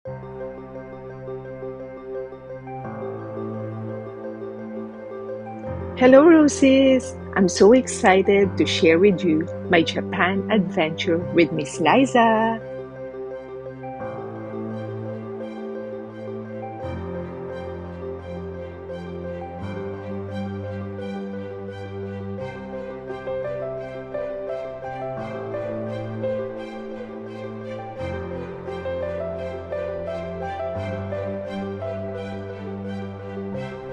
Hello, Roses! I'm so excited to share with you my Japan adventure with Miss Liza.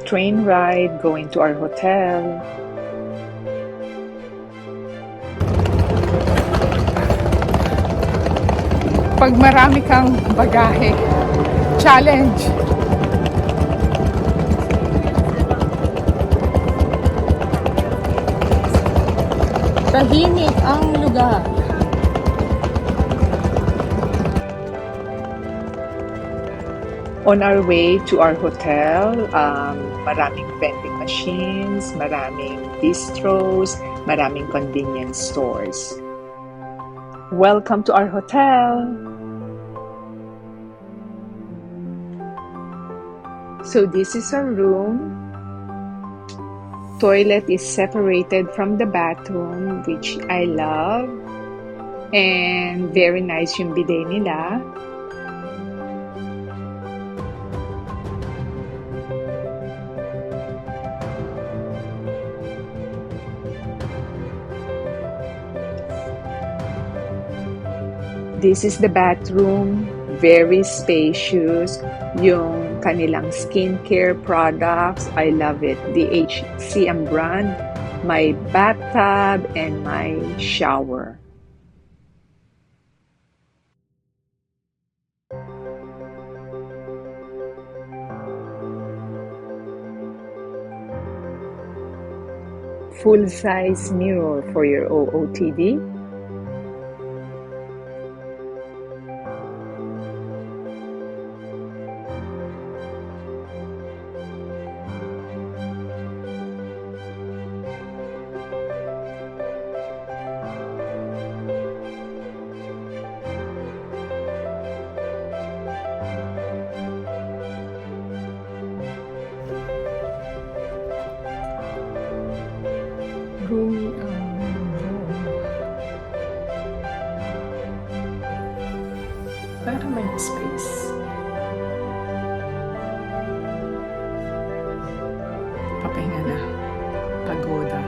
Train ride going to our hotel. Pag marami kang bagahe, challenge. Tahimik ang lugar. On our way to our hotel, maraming vending machines, maraming bistros, maraming convenience stores. Welcome to our hotel! So this is our room. Toilet is separated from the bathroom, which I love. And very nice yung bidet nila. This is the bathroom, very spacious. Yung kanilang skincare products, I love it. The HCM brand, my bathtub, and my shower. Full-size mirror for your OOTD. Room. Parang may space. Papahinga na. Pagoda.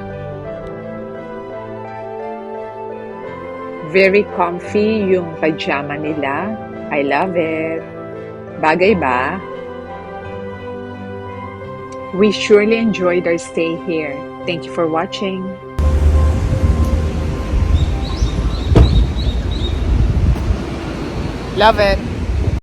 Very comfy yung pajama nila. I love it. Bagay ba? We surely enjoyed our stay here. Thank you for watching. Love it.